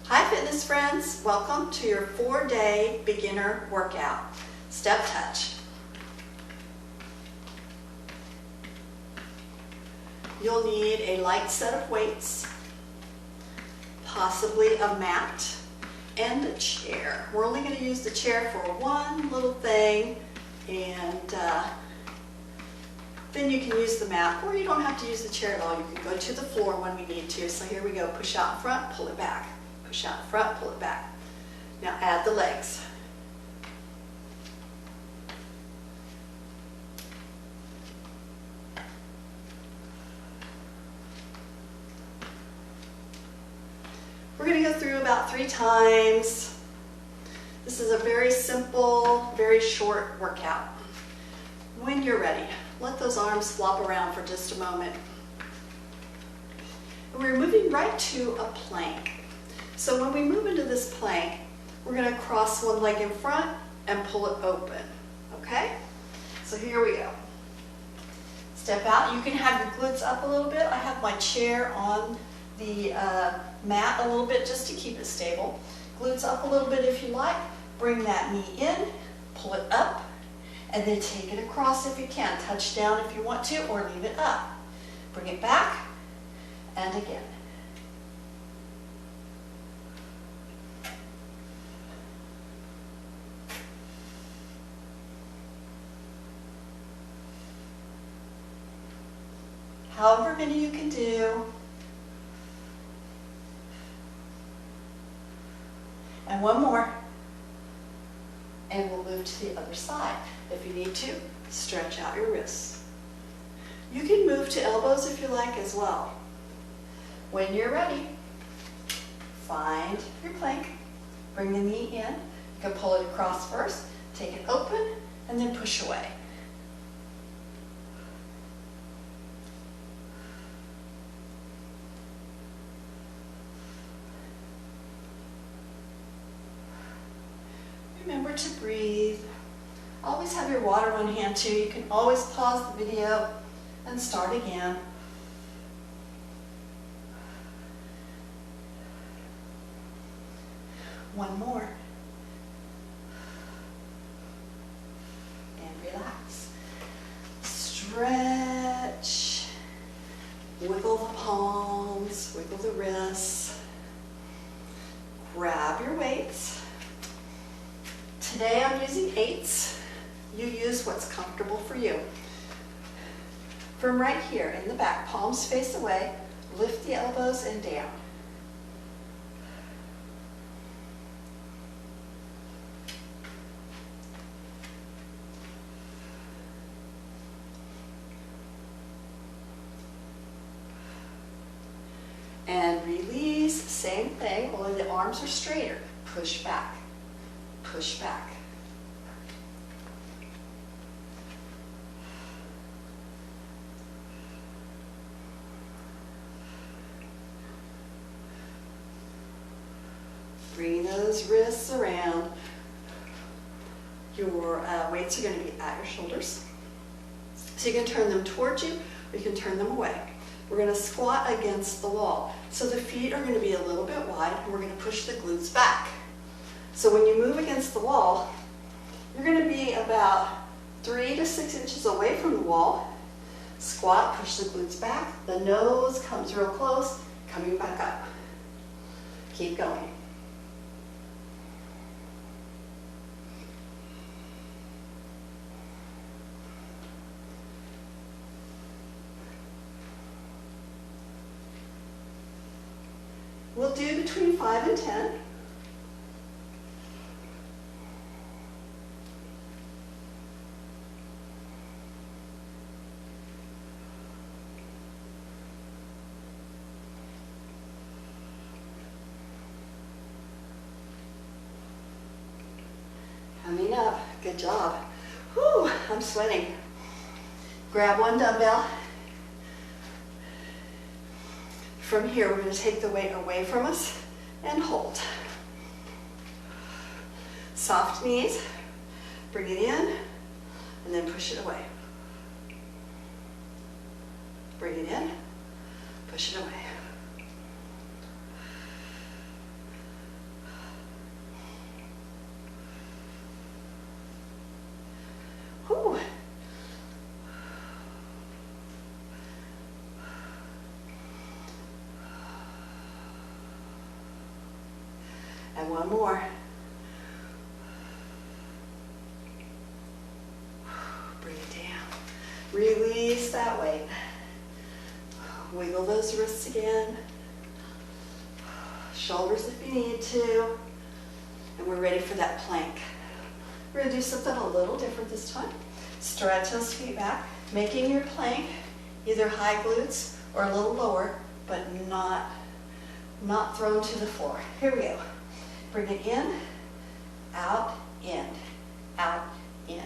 Hi fitness friends, welcome to your 4-day beginner workout. Step touch. You'll need a light set of weights, possibly a mat, and a chair. We're only going to use the chair for one little thing, and then you can use the mat, or you don't have to use the chair at all. You can go to the floor when we need to. So here we go, push out in front, pull it back. Push out in front, pull it back. Now add the legs. We're going to go through about 3 times. This is a very simple, very short workout. When you're ready, let those arms flop around for just a moment. And we're moving right to a plank. So when we move into this plank, we're going to cross one leg in front and pull it open. Okay? So here we go. Step out. You can have your glutes up a little bit. I have my chair on the mat a little bit just to keep it stable. Glutes up a little bit if you like. Bring that knee in, pull it up, and then take it across if you can. Touch down if you want to, or leave it up. Bring it back, and again. However many you can do. And one more. And we'll move to the other side. If you need to, stretch out your wrists. You can move to elbows if you like as well. When you're ready, find your plank. Bring the knee in. You can pull it across first, take it open, and then push away. Remember to breathe. Always have your water on hand too. You can always pause the video and start again. One more. And relax. Stretch. Wiggle the palms, wiggle the wrists. Grab your weights. Today I'm using 8s. You use what's comfortable for you. From right here in the back, palms face away, lift the elbows and down. And release, same thing, only the arms are straighter. Push back. Push back. Bring those wrists around. Your weights are going to be at your shoulders. So you can turn them towards you, or you can turn them away. We're going to squat against the wall. So the feet are going to be a little bit wide, and we're going to push the glutes back. So when you move against the wall, you're going to be about 3 to 6 inches away from the wall. Squat, push the glutes back. The nose comes real close, coming back up. Keep going. We'll do between 5 and 10. Coming up. Good job. Whew, I'm sweating. Grab one dumbbell. From here, we're going to take the weight away from us and hold. Soft knees. Bring it in, and then push it away. Bring it in, push it away. Ooh. And one more. Bring it down. Release that weight. Wiggle those wrists again. Shoulders if you need to. And we're ready for that plank. We're going to do something a little different this time. Stretch those feet back, making your plank either high glutes or a little lower, but not thrown to the floor. Here we go. Bring it in, out, in, out, in.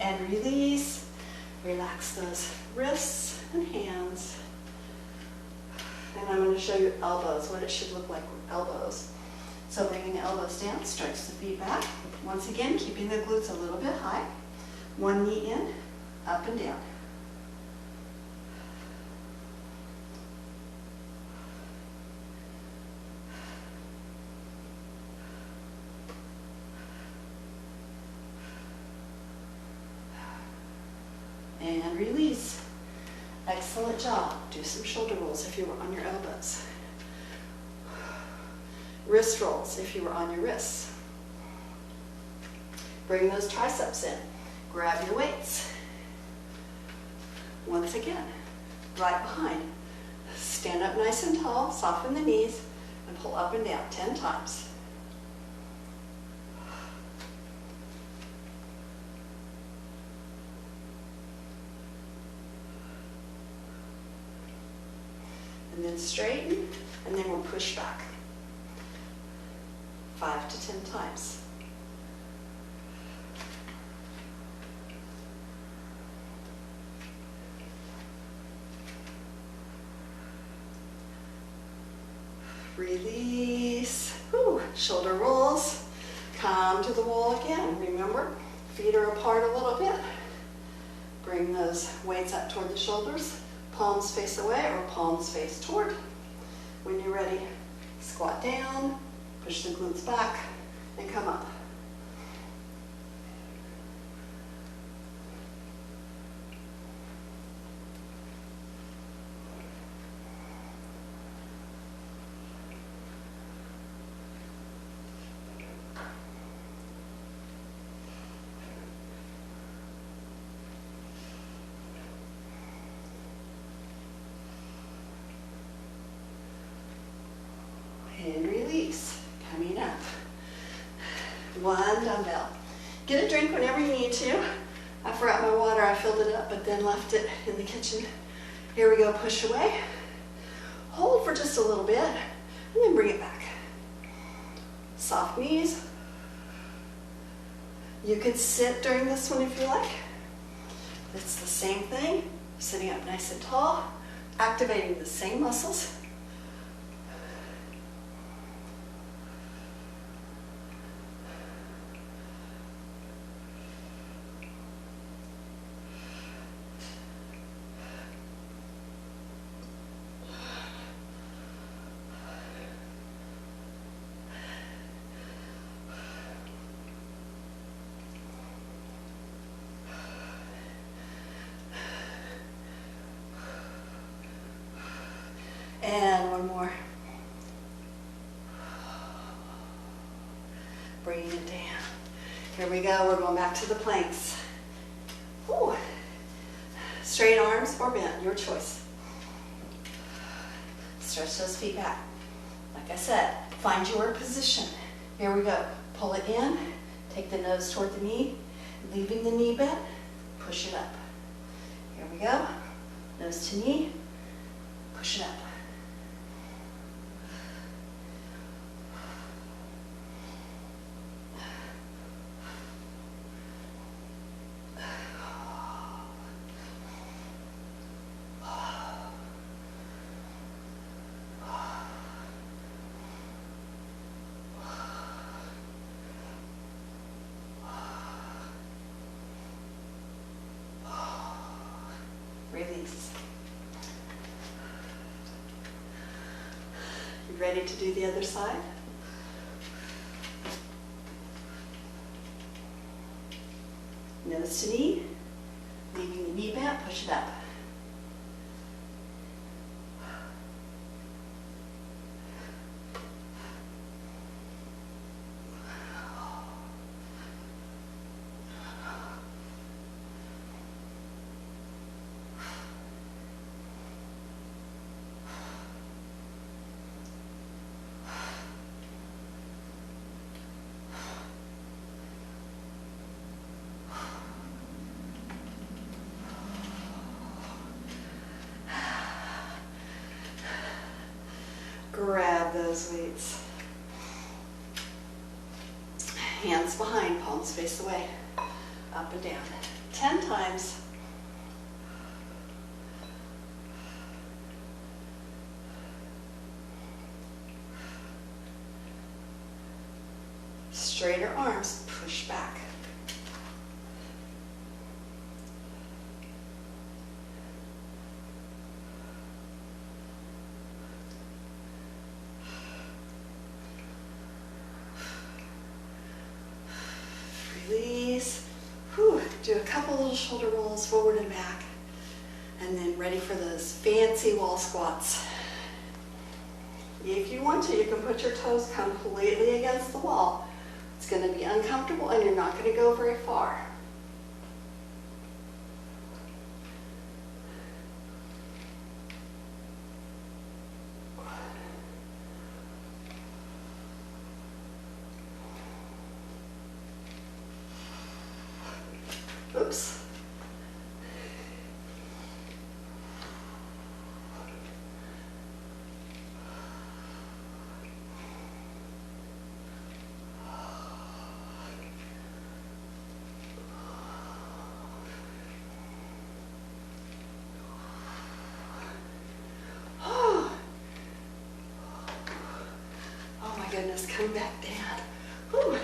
And release. Relax those wrists and hands. And I'm going to show you elbows, what it should look like with elbows. So bringing the elbows down, stretch the feet back. Once again, keeping the glutes a little bit high. One knee in, up and down. And release. Excellent job. Do some shoulder rolls if you were on your elbows. Wrist rolls if you were on your wrists. Bring those triceps in. Grab your weights. Once again, right behind. Stand up nice and tall, soften the knees, and pull up and down 10 times. And then straighten, and then we'll push back. 5 to 10 times. Release. Whew. Shoulder rolls. Come to the wall again. Remember, feet are apart a little bit. Bring those weights up toward the shoulders. Palms face away or palms face toward. When you're ready, squat down, push the glutes back, and come up. And release, coming up. One dumbbell. Get a drink whenever you need to. I forgot my water, I filled it up, but then left it in the kitchen. Here we go, push away. Hold for just a little bit, and then bring it back. Soft knees. You could sit during this one if you like. It's the same thing, sitting up nice and tall, activating the same muscles. And one more. Bringing it down. Here we go. We're going back to the planks. Ooh. Straight arms or bent, your choice. Stretch those feet back. Like I said, find your position. Here we go. Pull it in. Take the nose toward the knee. Leaving the knee bent. Push it up. Here we go. Nose to knee. Push it up. Release. Ready to do the other side? Nose to knee, leaving the knee bent, push it up. Grab those weights. Hands behind, palms face away. Up and down. 10 times. Straighter arms, push back. Release. Whew. Do a couple little shoulder rolls forward and back. And then ready for those fancy wall squats. If you want to, you can put your toes completely against the wall. It's going to be uncomfortable and you're not going to go very far. Oops. Oh my goodness, come back down. Whew.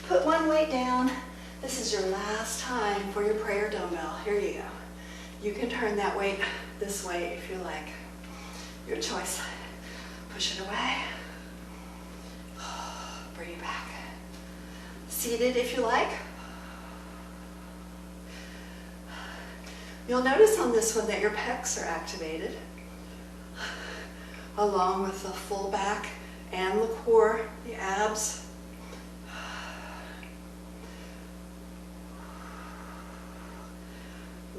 Put one weight down. This is your last time for your prayer dumbbell. Here you go. You can turn that weight this way if you like. Your choice. Push it away. Bring it back. Seated if you like. You'll notice on this one that your pecs are activated, along with the full back and the core, the abs.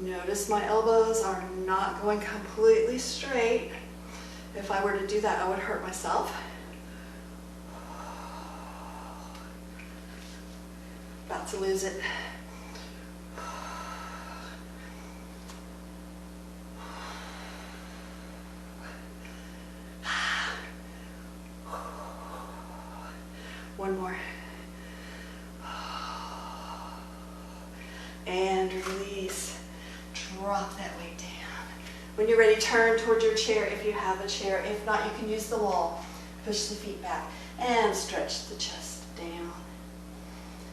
Notice my elbows are not going completely straight. If I were to do that, I would hurt myself. About to lose it. One more. And release. Drop that weight down. When you're ready, turn towards your chair if you have a chair. If not, you can use the wall. Push the feet back and stretch the chest down.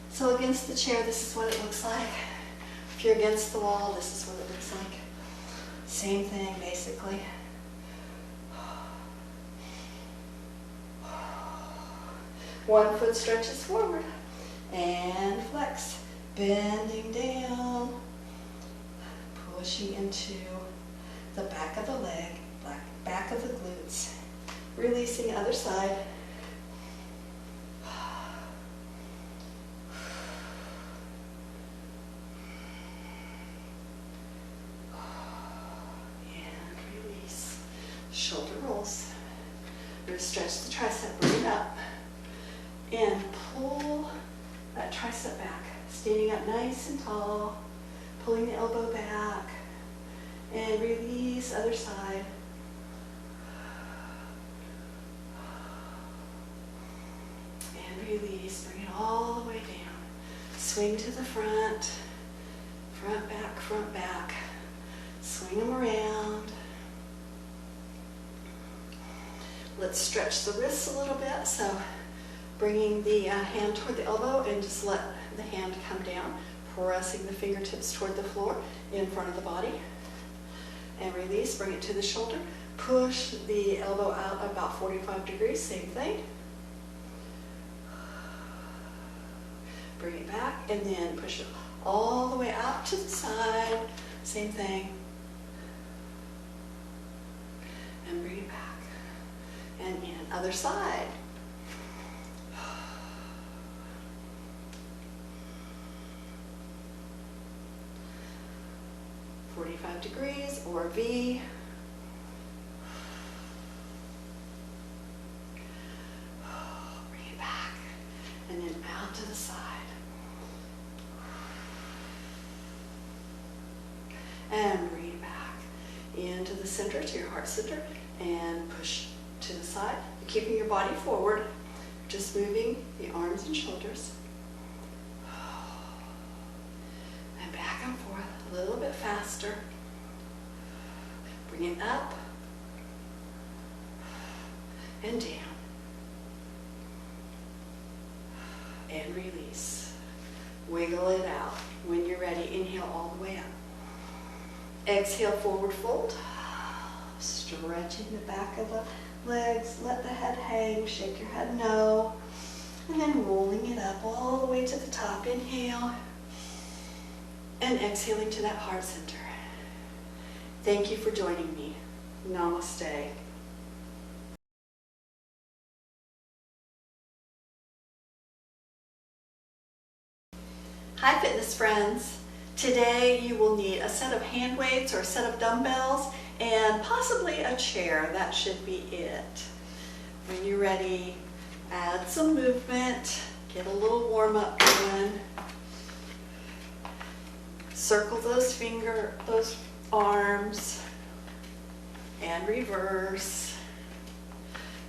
So against the chair, this is what it looks like. If you're against the wall, this is what it looks like. Same thing, basically. One foot stretches forward and flex, bending down, pushing into the back of the leg, back of the glutes, releasing other side. And release. Shoulder rolls. We're going to stretch the tricep, bring it up, and pull that tricep back, standing up nice and tall, pulling the elbow back, and release other side. And release, bring it all the way down. Swing to the front, front back. Swing them around. Let's stretch the wrists a little bit, so bringing the hand toward the elbow and just let the hand come down, pressing the fingertips toward the floor in front of the body. and release. Bring it to the shoulder. Push the elbow out about 45 degrees, same thing. Bring it back and then push it all the way out to the side, same thing. And bring it back. And in, other side. .45 degrees or V. Bring it back and then out to the side. And bring it back into the center, to your heart center, and push to the side. You're keeping your body forward, just moving the arms and shoulders. And back and forth, a little bit faster. Bring it up and down. And release. Wiggle it out. When you're ready, inhale all the way up. Exhale, forward fold. Stretching the back of the legs. Let the head hang. Shake your head no. And then rolling it up all the way to the top. Inhale. And exhaling to that heart center. Thank you for joining me. Namaste. Hi, fitness friends. Today you will need a set of hand weights or a set of dumbbells and possibly a chair. That should be it. When you're ready, add some movement, get a little warm up going. Circle those arms and reverse.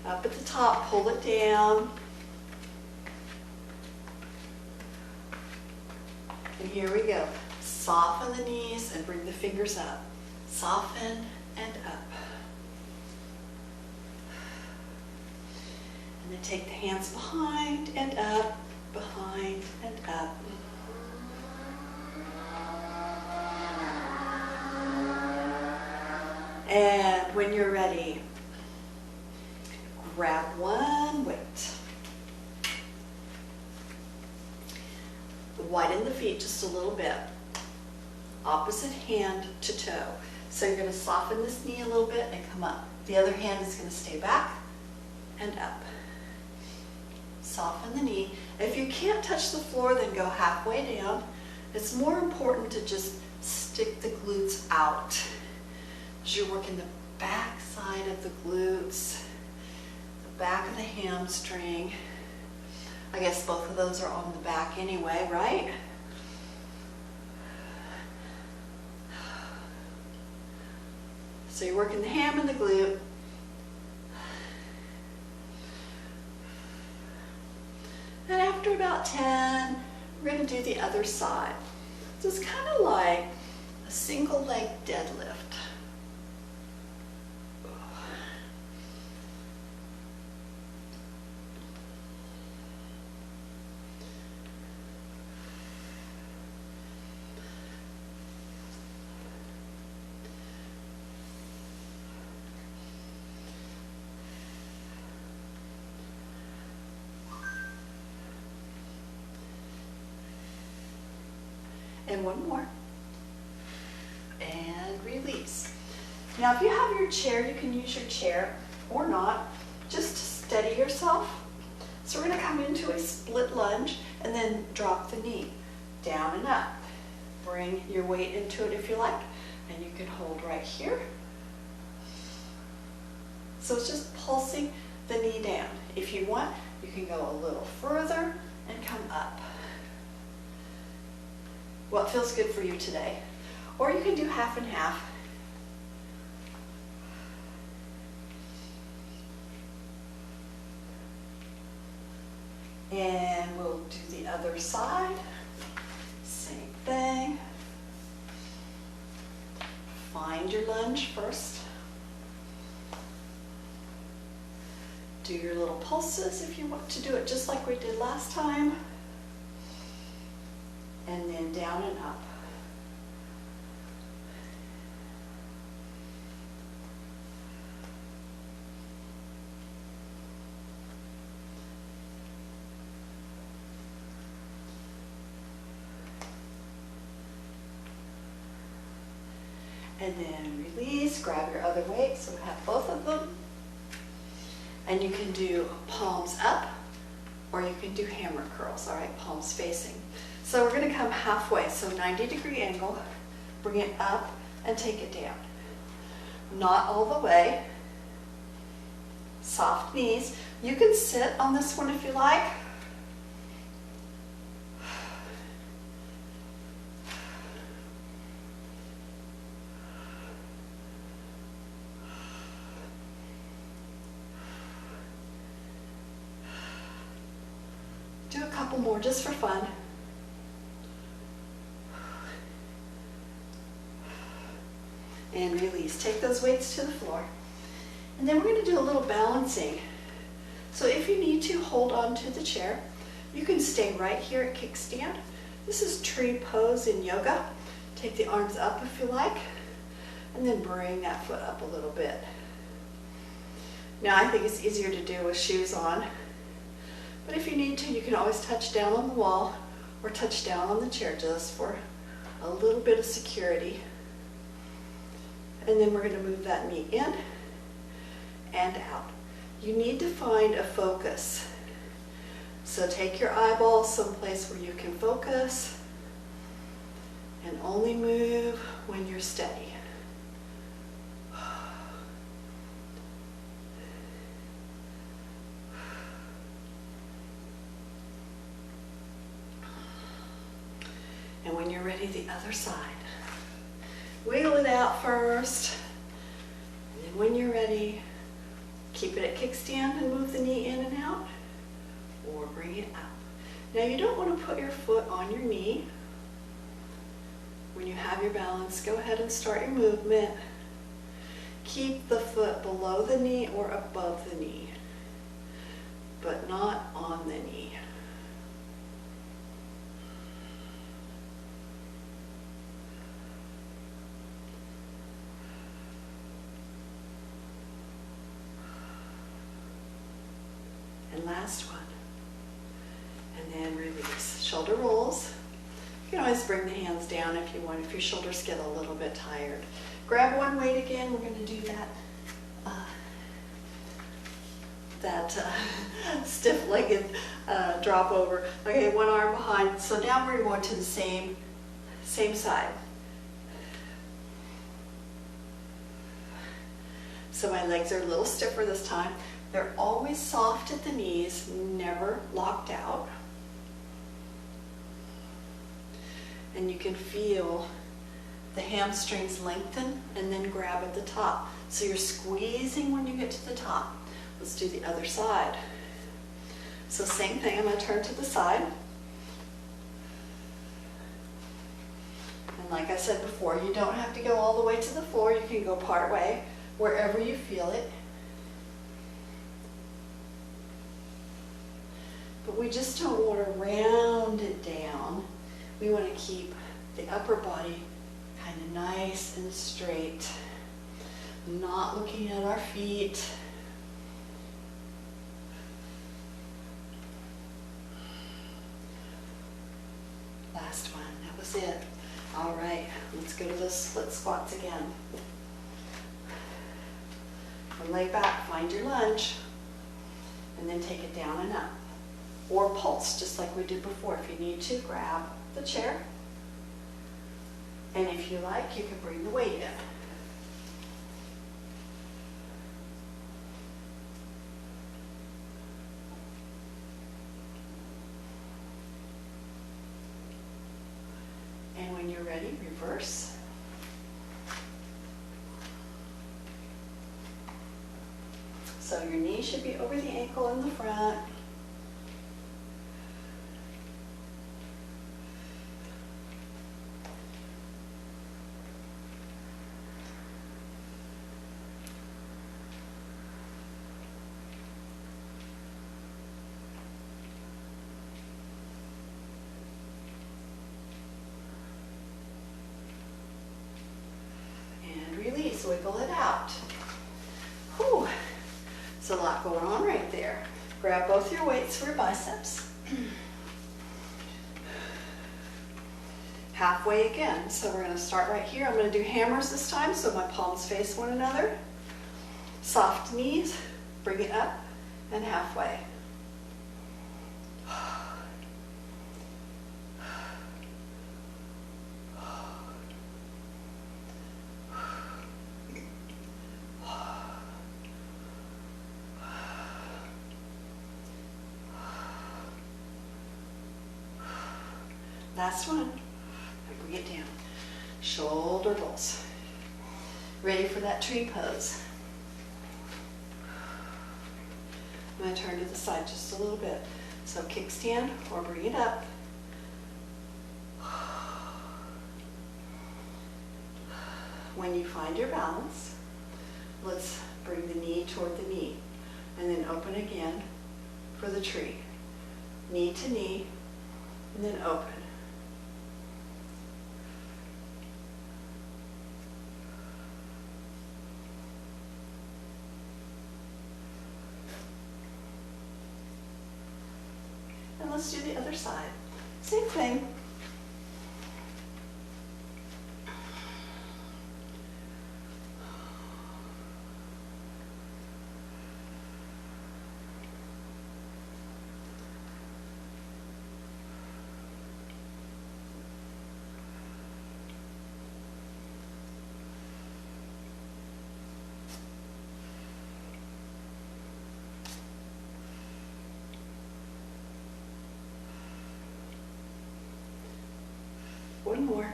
Up at the top, pull it down. And here we go. Soften the knees and bring the fingers up. Soften and up. And then take the hands behind and up, behind and up. And when you're ready, grab one weight. Widen the feet just a little bit. Opposite hand to toe. So you're going to soften this knee a little bit and come up. The other hand is going to stay back and up. Soften the knee. If you can't touch the floor, then go halfway down. It's more important to just stick the glutes out. As you're working the back side of the glutes, the back of the hamstring. I guess both of those are on the back anyway, right? So you're working the ham and the glute. And after about 10, we're going to do the other side. So it's kind of like a single leg deadlift. And one more. And release. Now if you have your chair, you can use your chair or not, just to steady yourself. So we're going to come into a split lunge and then drop the knee down and up. Bring your weight into it if you like, and you can hold right here. So it's just pulsing the knee down. If you want, you can go a little further and come up. What feels good for you today? Or you can do half and half. And we'll do the other side. Same thing. Find your lunge first. Do your little pulses if you want to do it just like we did last time. And then down and up. And then release, grab your other weight, so we have both of them. And you can do palms up, or you can do hammer curls, all right, palms facing. So we're gonna come halfway, so 90-degree angle, bring it up and take it down. Not all the way, soft knees. You can sit on this one if you like. Do a couple more just for fun. And release. Take those weights to the floor. And then we're going to do a little balancing. So if you need to, hold on to the chair. You can stay right here at kickstand. This is tree pose in yoga. Take the arms up if you like, and then bring that foot up a little bit. Now I think it's easier to do with shoes on. But if you need to, you can always touch down on the wall or touch down on the chair just for a little bit of security. And then we're going to move that knee in and out. You need to find a focus. So take your eyeballs someplace where you can focus and only move when you're steady. And when you're ready, the other side. Wiggle it out first, and then when you're ready, keep it at kickstand and move the knee in and out, or bring it up. Now you don't want to put your foot on your knee. When you have your balance, go ahead and start your movement. Keep the foot below the knee or above the knee, but not on the knee. And last one. And then release. Shoulder rolls. You can always bring the hands down if you want, if your shoulders get a little bit tired. Grab one weight again. We're going to do that stiff-legged drop over. Okay, one arm behind. So now we're going to the same side. So my legs are a little stiffer this time. They're always soft at the knees, never locked out. And you can feel the hamstrings lengthen and then grab at the top. So you're squeezing when you get to the top. Let's do the other side. So same thing, I'm going to turn to the side. And like I said before, you don't have to go all the way to the floor. You can go part way, wherever you feel it. But we just don't want to round it down. We want to keep the upper body kind of nice and straight, not looking at our feet. Last one, that was it. All right, let's go to those split squats again. And lay back, find your lunge, and then take it down and up. Or pulse, just like we did before. If you need to, grab the chair. And if you like, you can bring the weight in. And when you're ready, reverse. So your knee should be over the ankle in the front. Release, wiggle it out. Whew. There's a lot going on right there. Grab both your weights for your biceps. halfway again. So we're going to start right here. I'm going to do hammers this time so my palms face one another. Soft knees, bring it up and halfway. Last one. Bring it down. Shoulder rolls. Ready for that tree pose. I'm going to turn to the side just a little bit. So kickstand or bring it up. When you find your balance, let's bring the knee toward the knee and then open again for the tree. Knee to knee and then open. And let's do the other side. Same thing. One more.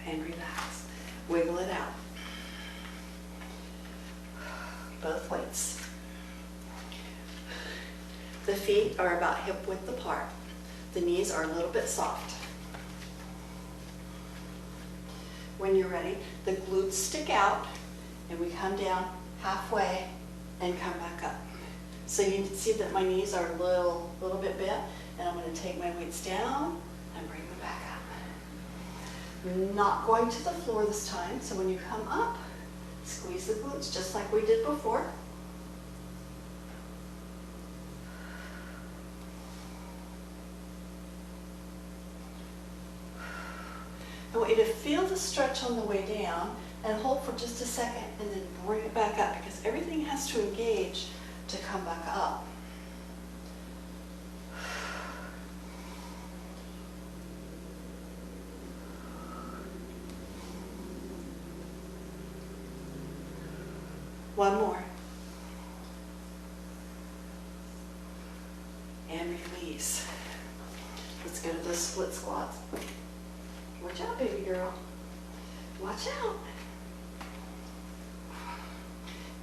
And relax. Wiggle it out. Both weights. The feet are about hip width apart. The knees are a little bit soft. When you're ready, the glutes stick out and we come down halfway and come back up. So you can see that my knees are a little bit bent, and I'm going to take my weights down and bring them back up. You're not going to the floor this time, so when you come up, squeeze the glutes just like we did before. I want you to feel the stretch on the way down and hold for just a second and then bring it back up because everything has to engage to come back up. One more. And release. Let's go to the split squats. Watch out, baby girl. Watch out.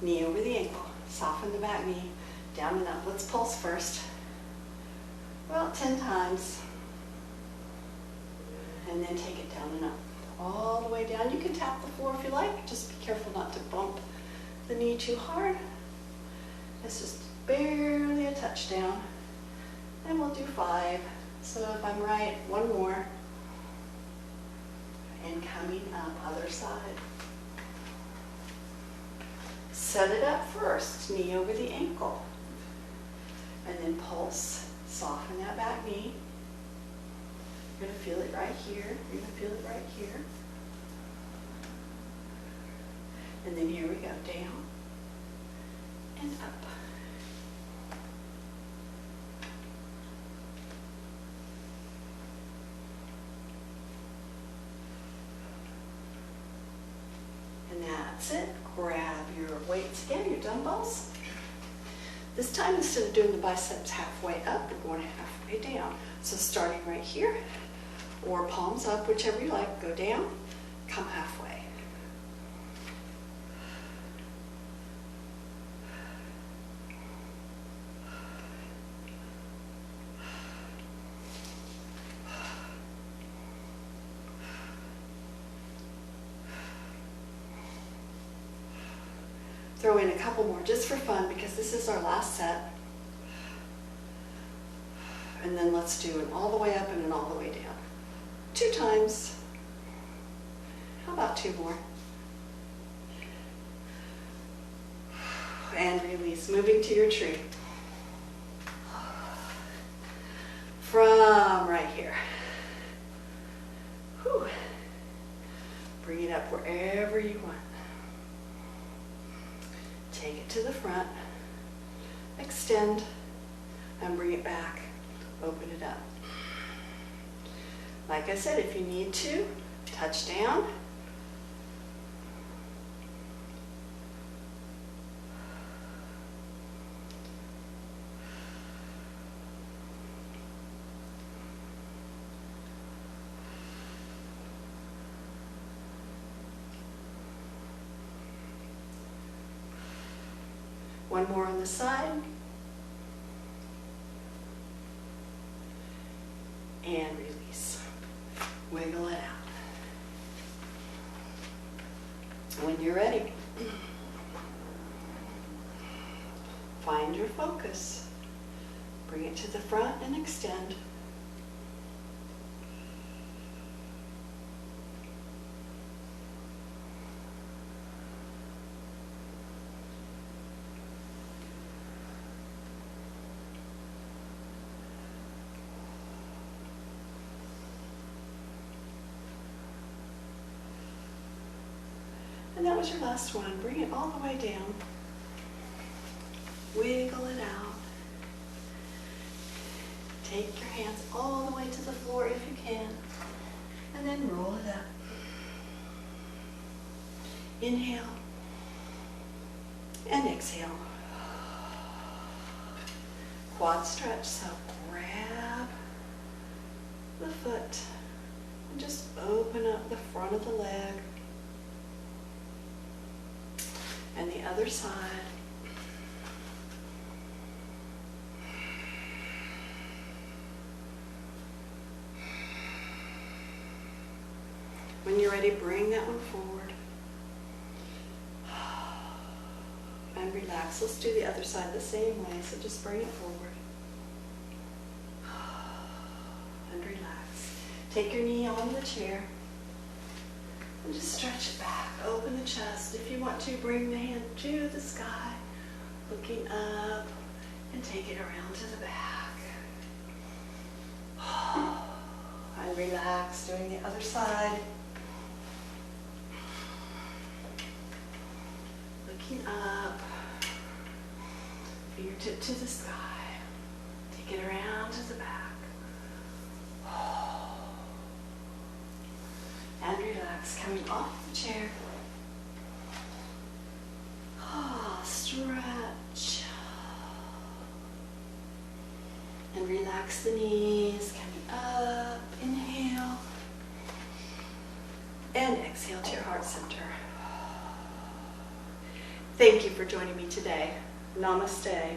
Knee over the ankle. Soften the back knee. Down and up. Let's pulse first. About 10 times. And then take it down and up. All the way down. You can tap the floor if you like. Just be careful not to bump the knee too hard. It's just barely a touchdown. And we'll do 5. So if I'm right, one more. And coming up, other side. Set it up first, knee over the ankle. And then pulse, soften that back knee. You're going to feel it right here. You're going to feel it right here. And then here we go, down and up. And that's it. Grab your weights again, your dumbbells. This time, instead of doing the biceps halfway up, we're going halfway down. So starting right here, or palms up, whichever you like, go down, come halfway. Throw in a couple more just for fun because this is our last set. And then let's do an all the way up and an all the way down. 2 times. How about 2 more? And release, moving to your tree. From right here. it to the front, extend, and bring it back. Open it up. Like I said, if you need to, touch down. One more on the side. And release. Wiggle it out. When you're ready, find your focus. Bring it to the front and extend. And that was your last one. Bring it all the way down. Wiggle it out. Take your hands all the way to the floor if you can. And then roll it up. Inhale. And exhale. Quad stretch, so grab the foot and just open up the front of the leg. And the other side. When you're ready, bring that one forward. And relax. Let's do the other side the same way, so just bring it forward. And relax. Take your knee on the chair. And just stretch it back. Open the chest. If you want to, bring the hand to the sky, looking up, and take it around to the back. And relax, doing the other side. Looking up, fingertip to the sky. Take it around to the back. And relax, coming off the chair. Stretch. And relax the knees, coming up. Inhale. And exhale to your heart center. Thank you for joining me today. Namaste.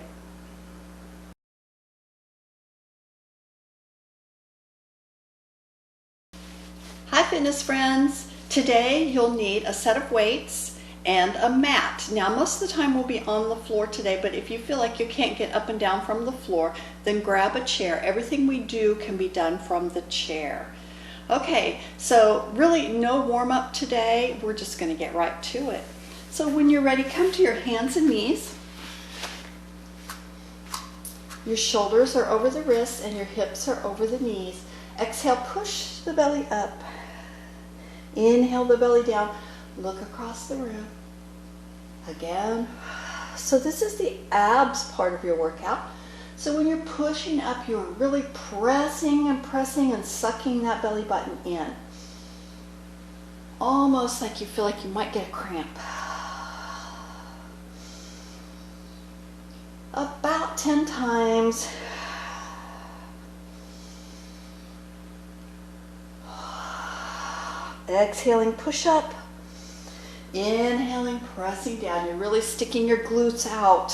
Hi fitness friends. Today you'll need a set of weights and a mat. Now most of the time we'll be on the floor today, but if you feel like you can't get up and down from the floor, then grab a chair. Everything we do can be done from the chair. Okay, so really no warm up today. We're just going to get right to it. So when you're ready, come to your hands and knees. Your shoulders are over the wrists and your hips are over the knees. Exhale, push the belly up. Inhale the belly down. Look across the room. Again. So this is the abs part of your workout. So when you're pushing up, you're really pressing and sucking that belly button in. Almost like you feel like you might get a cramp. About 10 times. Exhaling, push up. Inhaling, pressing down. You're really sticking your glutes out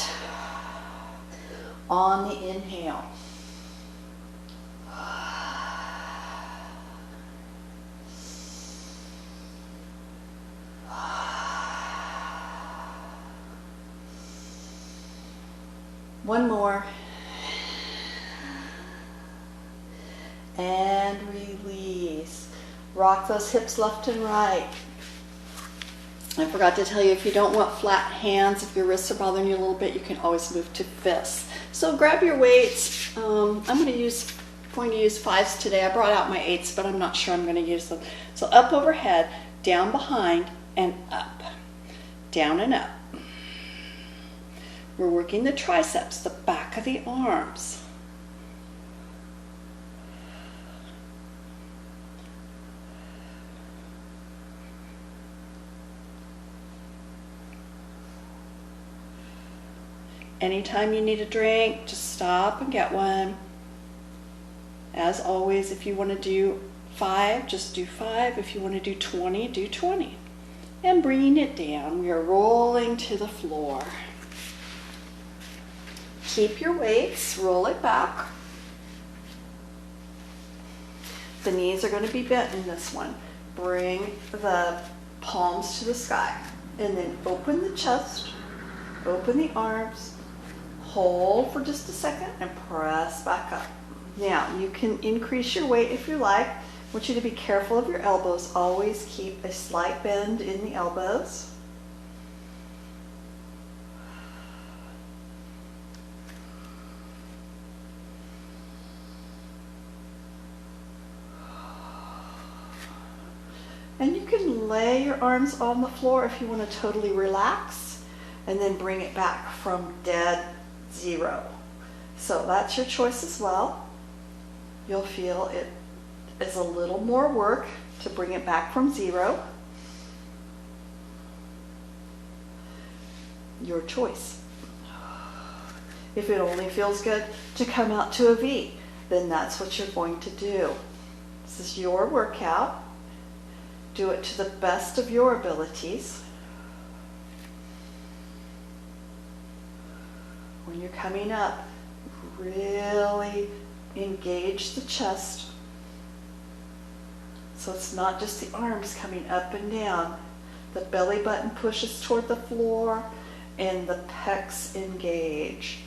on the inhale. One more. And release. Rock those hips left and right. I forgot to tell you, if you don't want flat hands, if your wrists are bothering you a little bit, you can always move to fists. So grab your weights. I'm going to use 5s today. I brought out my 8s, but I'm not sure I'm going to use them. So up overhead, down behind, and up. Down and up. We're working the triceps, the back of the arms. Anytime you need a drink, just stop and get one. As always, if you want to do 5, just do 5. If you want to do 20, do 20. And bringing it down, we are rolling to the floor. Keep your weights, roll it back. The knees are going to be bent in this one. Bring the palms to the sky. And then open the chest, open the arms, hold for just a second, and press back up. Now, you can increase your weight if you like. I want you to be careful of your elbows. Always keep a slight bend in the elbows. And you can lay your arms on the floor if you want to totally relax, and then bring it back from dead zero. So that's your choice as well. You'll feel it is a little more work to bring it back from zero. Your choice. If it only feels good to come out to a V, then that's what you're going to do. This is your workout. Do it to the best of your abilities. When you're coming up, really engage the chest. So it's not just the arms coming up and down. The belly button pushes toward the floor and the pecs engage.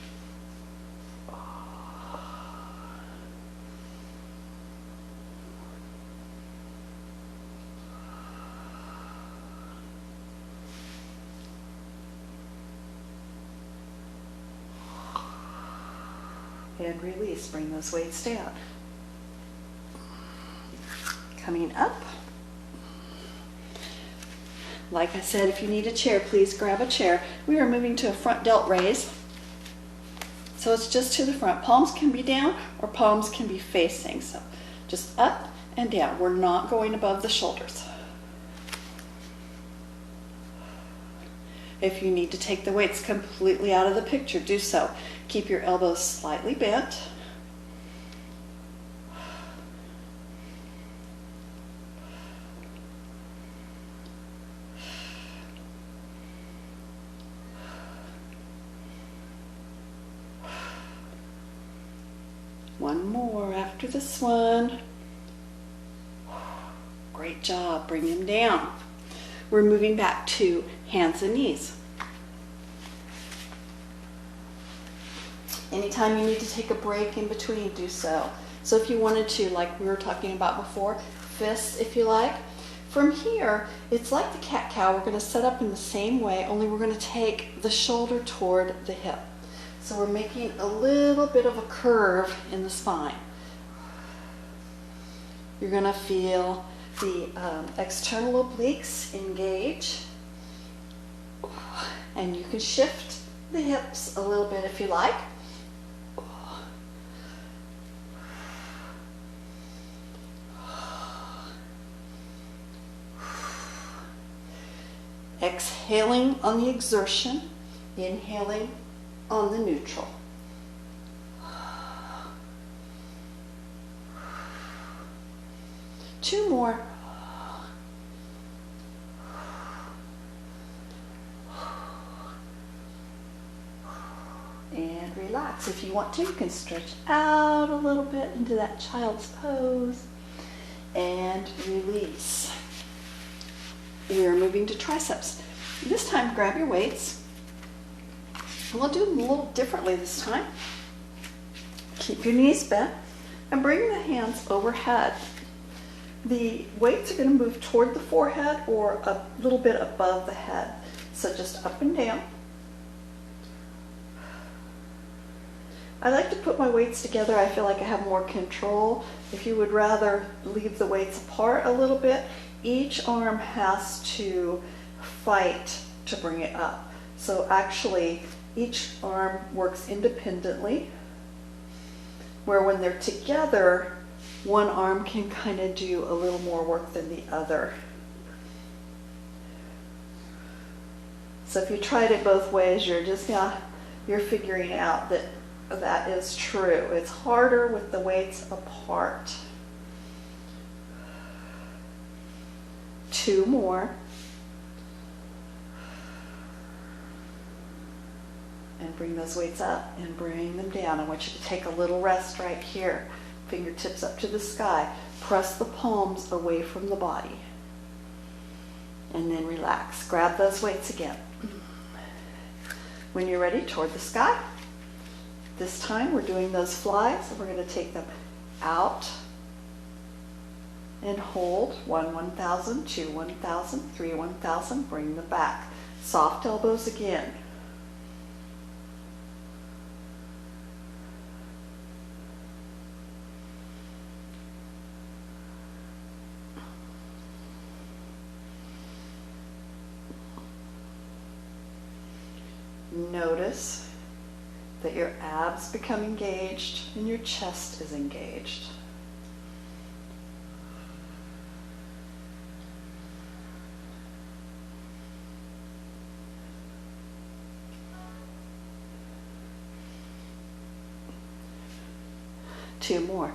And release, bring those weights down. Coming up. Like I said, if you need a chair, please grab a chair. We are moving to a front delt raise. So it's just to the front. Palms can be down or palms can be facing. So just up and down. We're not going above the shoulders. If you need to take the weights completely out of the picture, do so. Keep your elbows slightly bent. One more after this one. Great job. Bring them down. We're moving back to hands and knees. Anytime you need to take a break in between, do so. So if you wanted to, like we were talking about before, fists if you like. From here, it's like the cat-cow. We're going to set up in the same way, only we're going to take the shoulder toward the hip. So we're making a little bit of a curve in the spine. You're going to feel the external obliques engage, and you can shift the hips a little bit if you like. Exhaling on the exertion, inhaling on the neutral. Two more. And relax. If you want to, you can stretch out a little bit into that child's pose and release. We are moving to triceps. This time, grab your weights. We'll do them a little differently this time. Keep your knees bent and bring the hands overhead. The weights are going to move toward the forehead or a little bit above the head. So just up and down. I like to put my weights together. I feel like I have more control. If you would rather leave the weights apart a little bit, each arm has to fight to bring it up. So actually, Each arm works independently, where when they're together, one arm can kind of do a little more work than the other. So if you tried it both ways, you're figuring out that that is true. It's harder with the weights apart. 2 more. And bring those weights up and bring them down. I want you to take a little rest right here. Fingertips up to the sky. Press the palms away from the body. And then relax. Grab those weights again. When you're ready, toward the sky. This time we're doing those flies. So we're going to take them out and hold. 1, 1,000, 2, 1,000, 3, 1,000. Bring them back. Soft elbows again. Notice that your abs become engaged and your chest is engaged. Two more.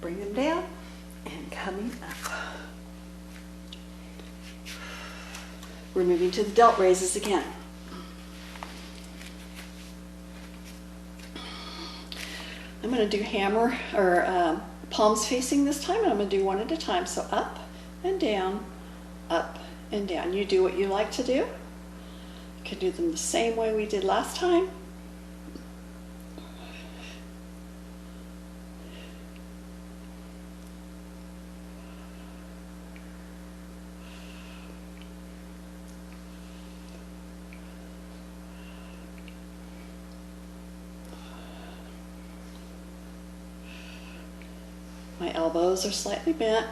Bring them down and coming up. We're moving to the delt raises again. I'm going to do hammer or palms facing this time, and I'm going to do one at a time. So up and down, up and down. You do what you like to do. You can do them the same way we did last time. My elbows are slightly bent.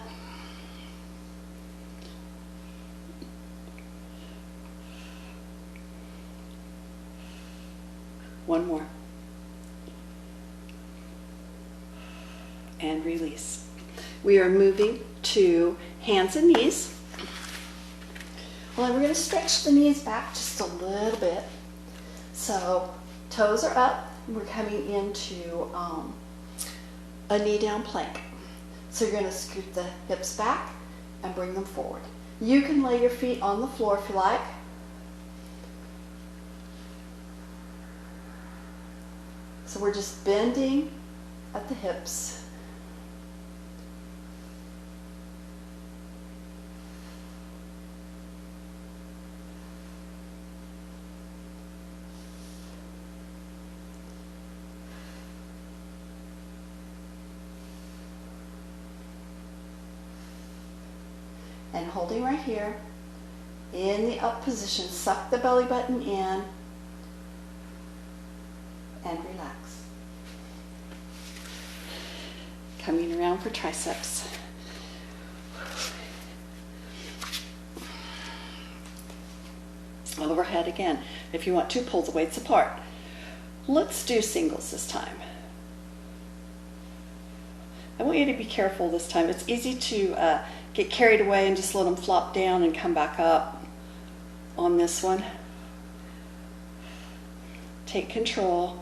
One more. And release. We are moving to hands and knees. Well, we're going to stretch the knees back just a little bit. So toes are up. We're coming into a knee down plank. So you're going to scoot the hips back and bring them forward. You can lay your feet on the floor if you like. So we're just bending at the hips. And holding right here in the up position, suck the belly button in and relax. Coming around for triceps. Overhead again. If you want to, pull the weights apart. Let's do singles this time. I want you to be careful this time. It's easy to get carried away and just let them flop down and come back up on this one. Take control.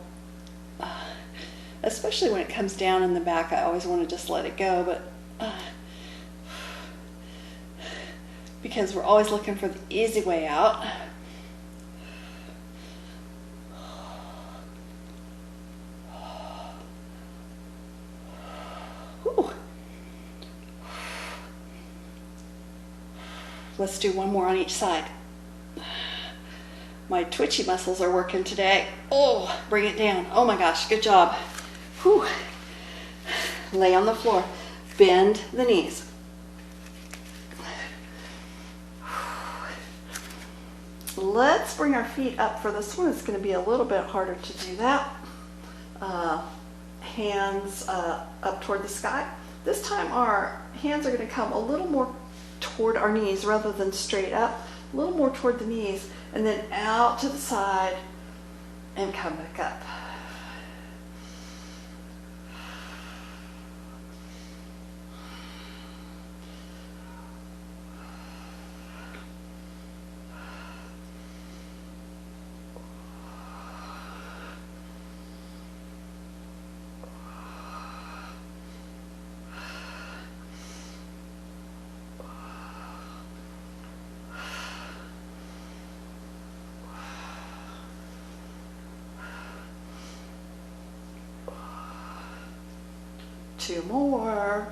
Especially when it comes down in the back, I always want to just let it go, but because we're always looking for the easy way out. Let's do one more on each side. My twitchy muscles are working today. Oh, bring it down. Oh my gosh, good job. Whew. Lay on the floor. Bend the knees. Let's bring our feet up for this one. It's going to be a little bit harder to do that. hands up toward the sky. This time our hands are going to come a little more toward our knees rather than straight up, a little more toward the knees, and then out to the side and come back up. Two more.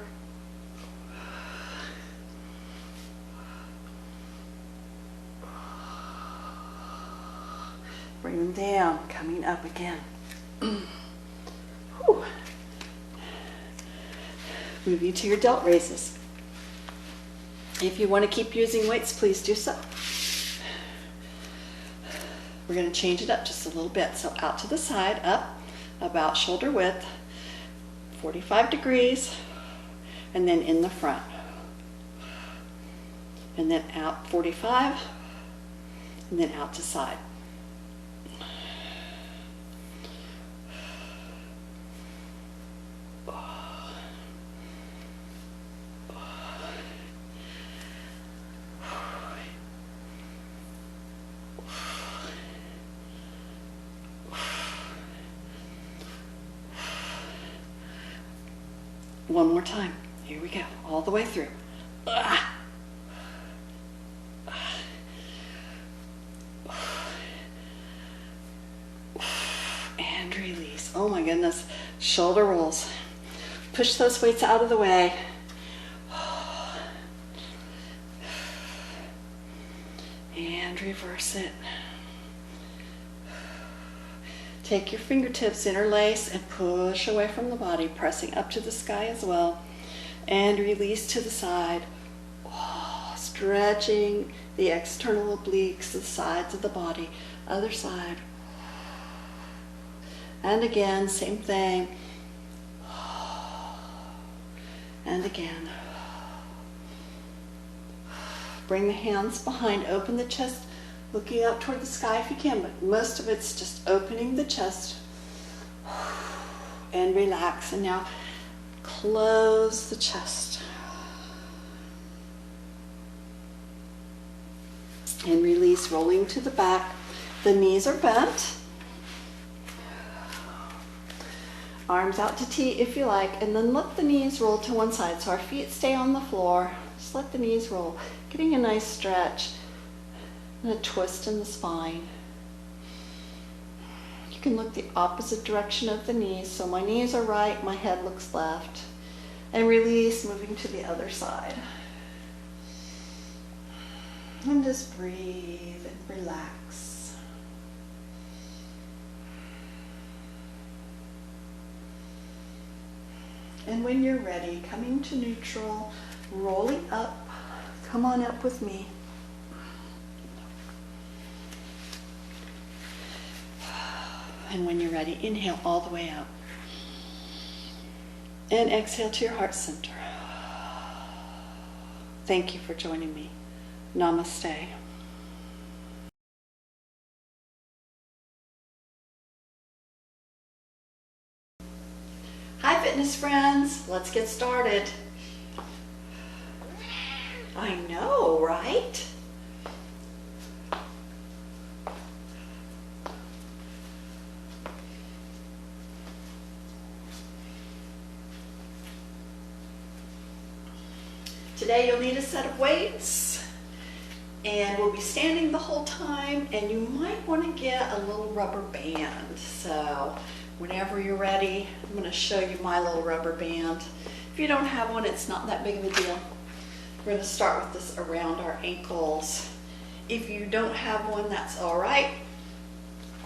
Bring them down, coming up again. Moving to your delt raises. If you want to keep using weights, please do so. We're going to change it up just a little bit. So out to the side, up about shoulder width, 45 degrees, and then in the front. And then out 45, and then out to side. One more time. Here we go. All the way through. And release. Oh my goodness. Shoulder rolls. Push those weights out of the way. And reverse it. Take your fingertips, interlace, and push away from the body, pressing up to the sky as well. And release to the side. Oh, stretching the external obliques, the sides of the body. Other side. And again, same thing. And again. Bring the hands behind, open the chest, looking up toward the sky if you can, but most of it's just opening the chest and relax. And now close the chest and release, rolling to the back. The knees are bent. Arms out to T if you like, and then let the knees roll to one side so our feet stay on the floor. Just let the knees roll, getting a nice stretch. And a twist in the spine. You can look the opposite direction of the knees. So my knees are right, my head looks left. And release, moving to the other side. And just breathe and relax. And when you're ready, coming to neutral, rolling up, come on up with me. And when you're ready, inhale all the way up. And exhale to your heart center. Thank you for joining me. Namaste. Hi, fitness friends. Let's get started. I know, right? Today you'll need a set of weights, and we'll be standing the whole time, and you might want to get a little rubber band. So whenever you're ready, I'm going to show you my little rubber band. If you don't have one, it's not that big of a deal. We're going to start with this around our ankles. If you don't have one, that's all right.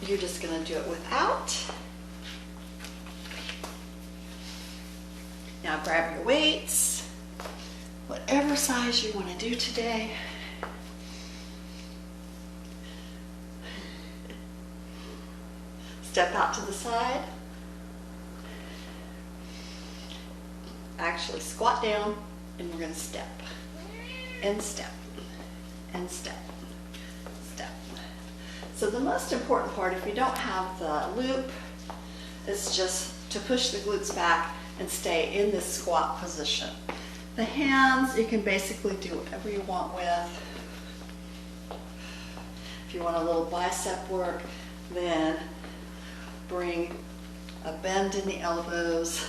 You're just going to do it without. Now grab your weights. Whatever size you want to do today. Step out to the side. actually squat down and we're going to step and step and step, step. So the most important part, if you don't have the loop, is just to push the glutes back and stay in this squat position. The hands, you can basically do whatever you want with. If you want a little bicep work, then bring a bend in the elbows.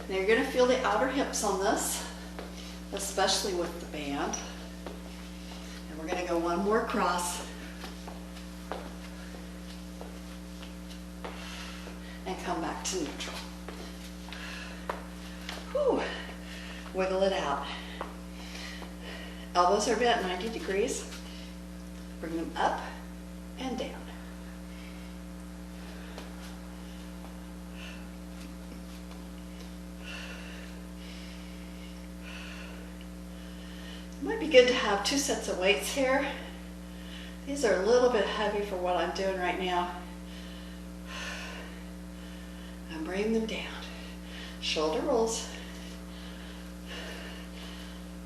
Now you're going to feel the outer hips on this, especially with the band. And we're going to go one more cross. And come back to neutral. Whew. Wiggle it out. Elbows are bent 90 degrees. Bring them up and down. It might be good to have 2 sets of weights here. These are a little bit heavy for what I'm doing right now. And bring them down. Shoulder rolls.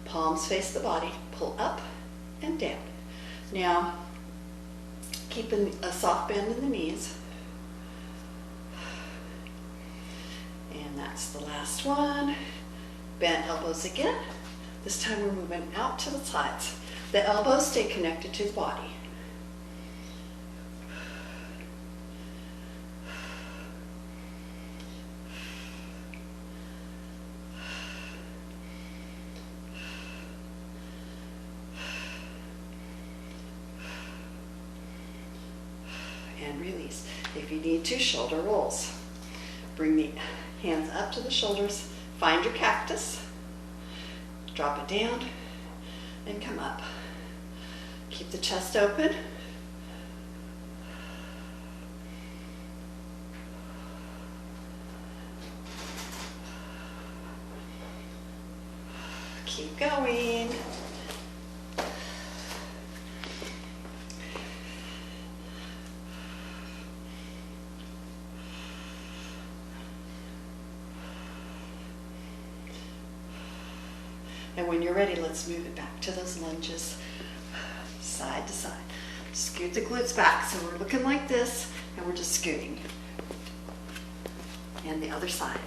Palms face the body. Pull up and down. Now, keeping a soft bend in the knees. And that's the last one. Bent elbows again. This time we're moving out to the sides. The elbows stay connected to the body. And release. If you need to, shoulder rolls. Bring the hands up to the shoulders. Find your cactus. Drop it down and come up. Keep the chest open. Keep going. And when you're ready, let's move it back to those lunges, side to side. Scoot the glutes back. So we're looking like this, and we're just scooting. And the other side.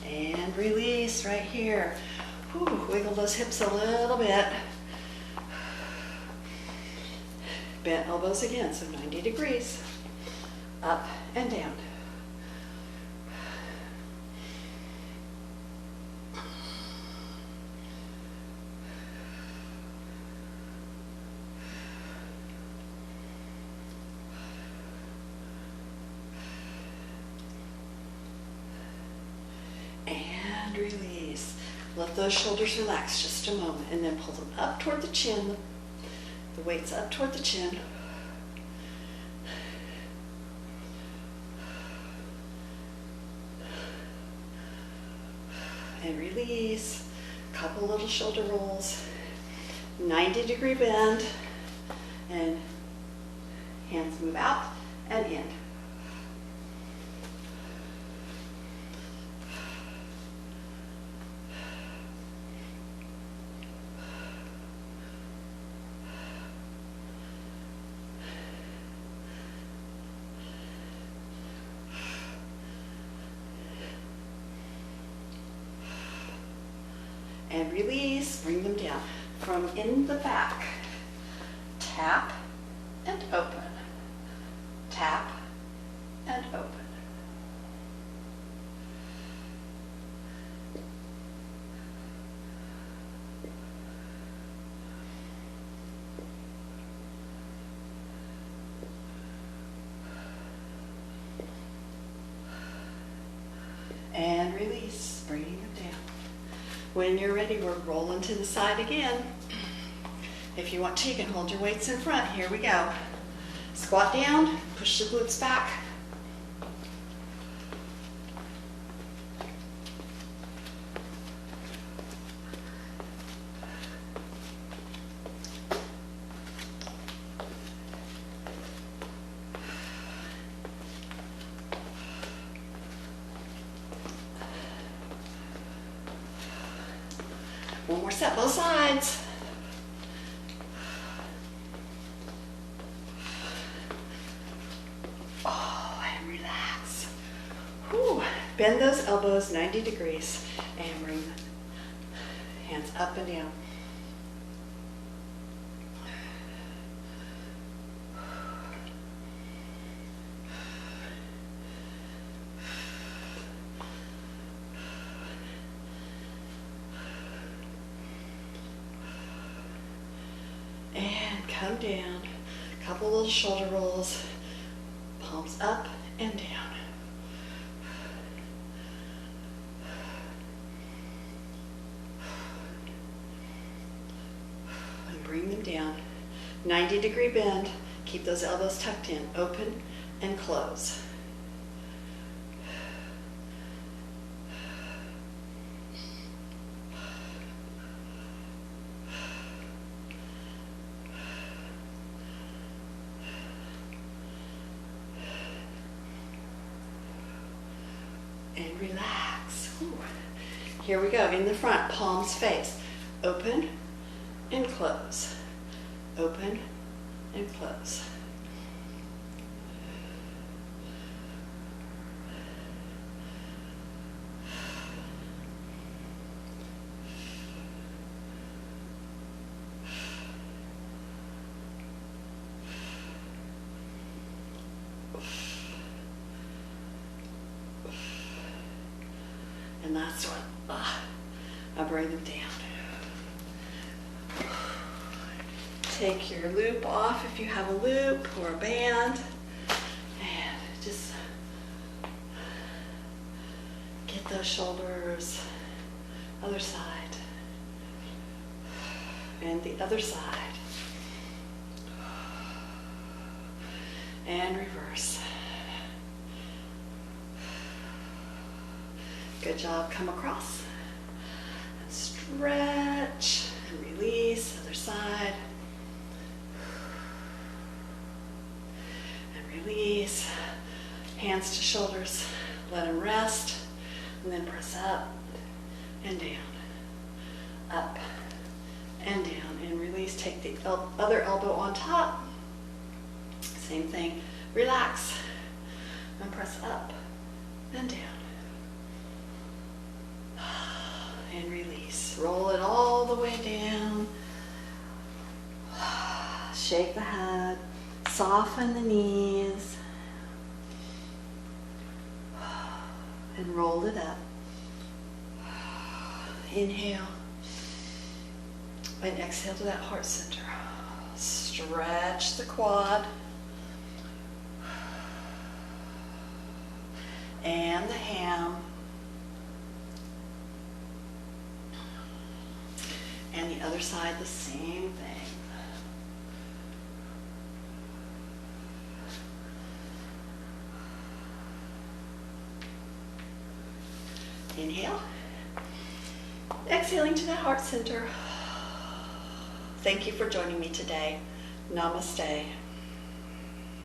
And release right here. Whew, wiggle those hips a little bit. Bent elbows again, so 90 degrees. Up and down. And release. Let those shoulders relax just a moment, and then pull them up toward the chin. The weight's up toward the chin. And release. Couple little shoulder rolls. 90-degree bend. And hands move out and in. And release, bring them down. From in the back, tap and open. Tap and open. And release, bringing them down. When you're ready, we're rolling to the side again. If you want to, you can hold your weights in front. Here we go. Squat down, push the glutes back. One more set, both sides. Oh, and relax. Whew. Bend those elbows 90 degrees and bring the hands up and down. And come down, couple little shoulder rolls, palms up and down. And bring them down. 90-degree bend, keep those elbows tucked in, open and close. And relax. Ooh. Here we go. In the front, palms face. Open and close. Open and close. And last one. I'll bring them down. Take your loop off if you have a loop or a band. And just get those shoulders. Other side. And the other side. And reverse. Good job. Come across and stretch and release. Other side. And release. Hands to shoulders. Let them rest. And then press up and down. Up and down. And release. Take the other elbow on top. Same thing. Relax. And press up and down. And release. Roll it all the way down. Shake the head. Soften the knees. And roll it up. Inhale. And exhale to that heart center. Stretch the quad. And the ham. And the other side, the same thing. Inhale. Exhaling to the heart center. Thank you for joining me today. Namaste.